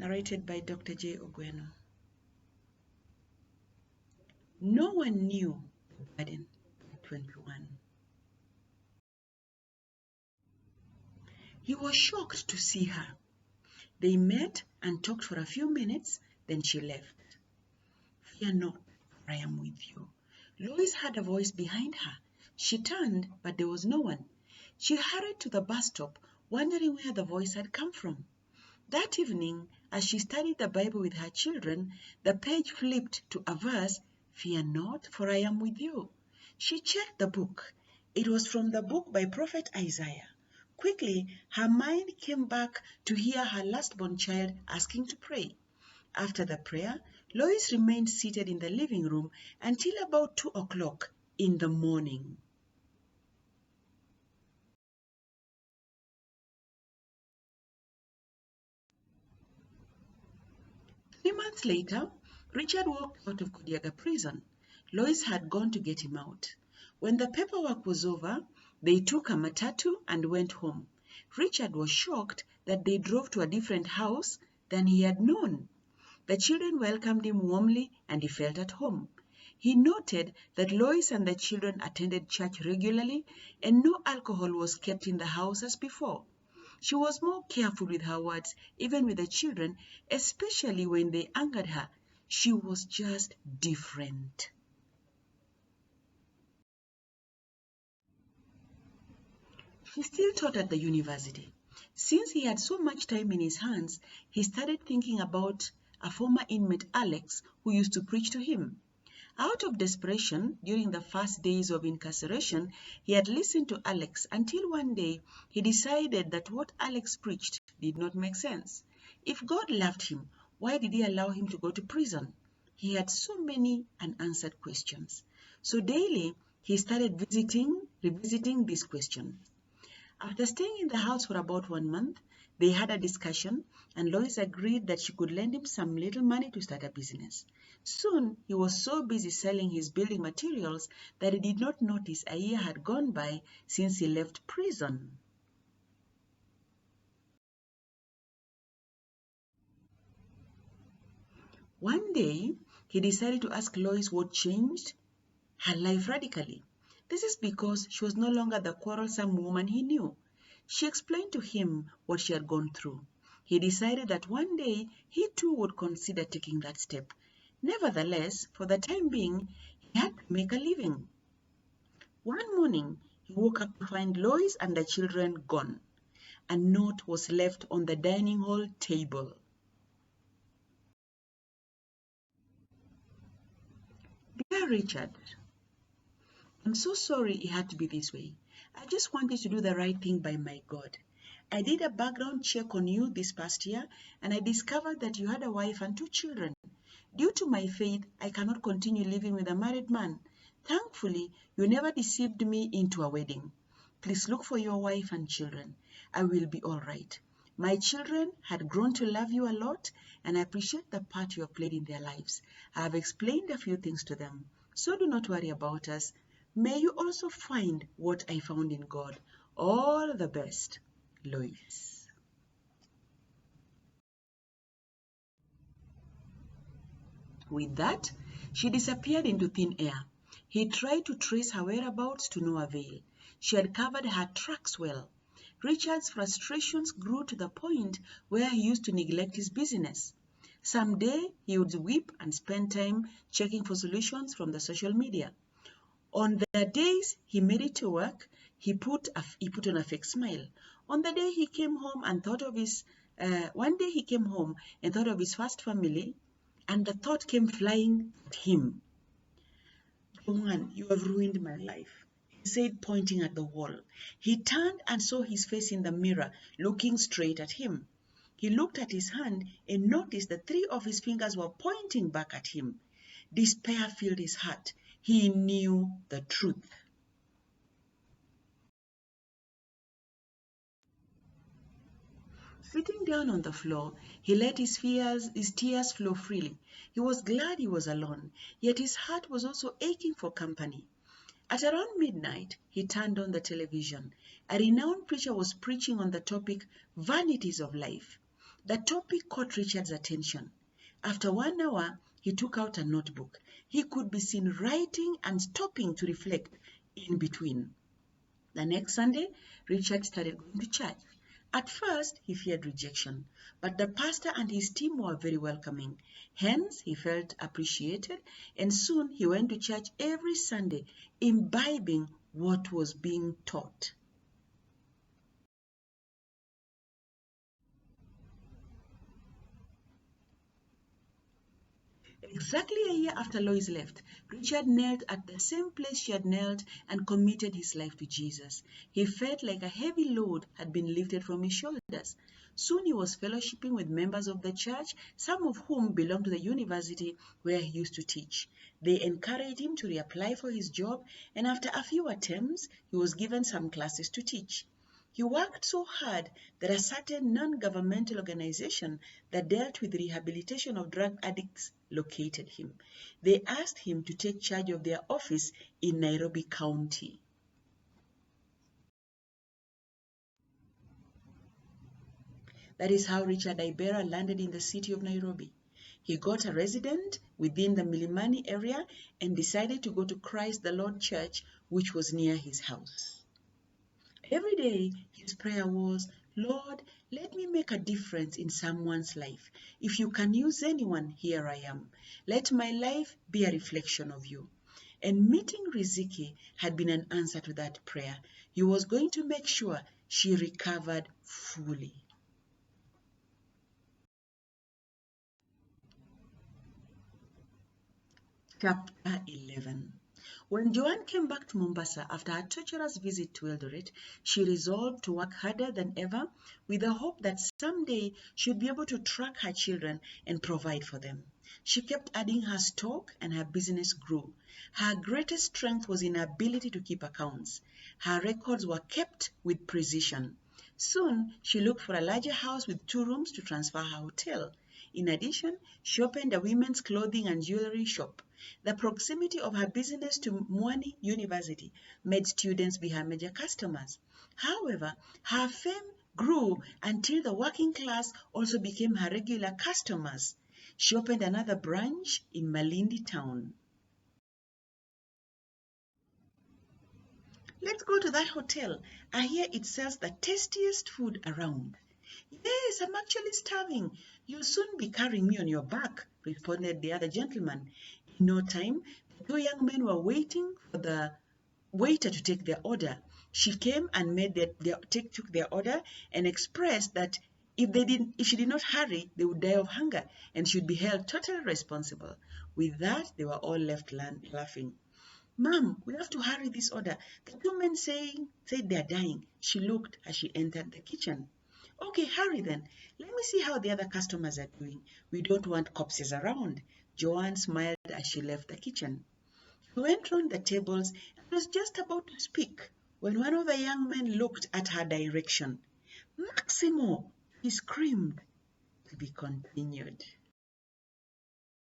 Narrated by Dr. J. Ogweno. No one knew the garden at 21. He was shocked to see her. They met and talked for a few minutes, then she left. Fear not, for I am with you. Lois heard a voice behind her. She turned, but there was no one. She hurried to the bus stop, wondering where the voice had come from. That evening, as she studied the Bible with her children, the page flipped to a verse, Fear not, for I am with you. She checked the book. It was from the book by Prophet Isaiah. Quickly, her mind came back to hear her last-born child asking to pray. After the prayer, Lois remained seated in the living room until about 2 o'clock in the morning. Three months later, Richard walked out of Kodiaga prison. Lois had gone to get him out. When the paperwork was over, they took a matatu and went home. Richard was shocked that they drove to a different house than he had known. The children welcomed him warmly and he felt at home. He noted that Lois and the children attended church regularly and no alcohol was kept in the house as before. She was more careful with her words, even with the children, especially when they angered her. She was just different. He still taught at the university. Since he had so much time in his hands, he started thinking about a former inmate, Alex, who used to preach to him. Out of desperation, during the first days of incarceration, he had listened to Alex until one day he decided that what Alex preached did not make sense. If God loved him, why did he allow him to go to prison? He had so many unanswered questions. So daily, he started revisiting these questions. After staying in the house for about 1 month, they had a discussion and Lois agreed that she could lend him some little money to start a business. Soon, he was so busy selling his building materials that he did not notice a year had gone by since he left prison. One day, he decided to ask Lois what changed her life radically. This is because she was no longer the quarrelsome woman he knew. She explained to him what she had gone through. He decided that one day he too would consider taking that step. Nevertheless, for the time being, he had to make a living. One morning, he woke up to find Lois and the children gone. A note was left on the dining hall table. Dear Richard, I'm so sorry it had to be this way. I just wanted to do the right thing by my God. I did a background check on you this past year and I discovered that you had a wife and 2 children. Due to my faith, I cannot continue living with a married man. Thankfully, you never deceived me into a wedding. Please look for your wife and children. I will be all right. My children had grown to love you a lot and I appreciate the part you have played in their lives. I have explained a few things to them, so do not worry about us. May you also find what I found in God. All the best, Lois. With that, she disappeared into thin air. He tried to trace her whereabouts to no avail. She had covered her tracks well. Richard's frustrations grew to the point where he used to neglect his business. Some day he would weep and spend time checking for solutions from the social media. On the days he made it to work, he put on a fake smile. On the day he came home and thought of his, one day he came home and thought of his first family, and the thought came flying at him. Johan, you have ruined my life, he said, pointing at the wall. He turned and saw his face in the mirror, looking straight at him. He looked at his hand and noticed that 3 of his fingers were pointing back at him. Despair filled his heart. He knew the truth. Sitting down on the floor, he let his tears flow freely. He was glad he was alone, yet his heart was also aching for company. At around midnight, he turned on the television. A renowned preacher was preaching on the topic, Vanities of Life. The topic caught Richard's attention. After 1 hour, he took out a notebook. He could be seen writing and stopping to reflect in between. The next Sunday, Richard started going to church. At first, he feared rejection, but the pastor and his team were very welcoming. Hence, he felt appreciated, and soon he went to church every Sunday, imbibing what was being taught. Exactly a year after Lois left, Richard knelt at the same place she had knelt and committed his life to Jesus. He felt like a heavy load had been lifted from his shoulders. Soon he was fellowshipping with members of the church, some of whom belonged to the university where he used to teach. They encouraged him to reapply for his job, and after a few attempts, he was given some classes to teach. He worked so hard that a certain non-governmental organization that dealt with the rehabilitation of drug addicts located him. They asked him to take charge of their office in Nairobi County. That is how Richard Ibera landed in the city of Nairobi. He got a residence within the Milimani area and decided to go to Christ the Lord Church, which was near his house. Every day, his prayer was, Lord, let me make a difference in someone's life. If you can use anyone, here I am. Let my life be a reflection of you. And meeting Riziki had been an answer to that prayer. He was going to make sure she recovered fully. Chapter 11. When Joanne came back to Mombasa after her torturous visit to Eldoret, she resolved to work harder than ever with the hope that someday she would be able to track her children and provide for them. She kept adding her stock and her business grew. Her greatest strength was in her ability to keep accounts. Her records were kept with precision. Soon, she looked for a larger house with 2 rooms to transfer her hotel. In addition, she opened a women's clothing and jewelry shop. The proximity of her business to Mwani University made students be her major customers. However, her fame grew until the working class also became her regular customers. She opened another branch in Malindi town. Let's go to that hotel. I hear it sells the tastiest food around. Yes, I'm actually starving. You'll soon be carrying me on your back, responded the other gentleman. In no time, the 2 young men were waiting for the waiter to take their order. She came and took their order and expressed that if she did not hurry, they would die of hunger and she would be held totally responsible. With that, they were all left laughing. Ma'am, we have to hurry this order. The 2 men said they're dying. She looked as she entered the kitchen. Okay, hurry then. Let me see how the other customers are doing. We don't want corpses around. Joanne smiled as she left the kitchen. She went round the tables and was just about to speak when one of the young men looked at her direction. Maximo, he screamed. To be continued.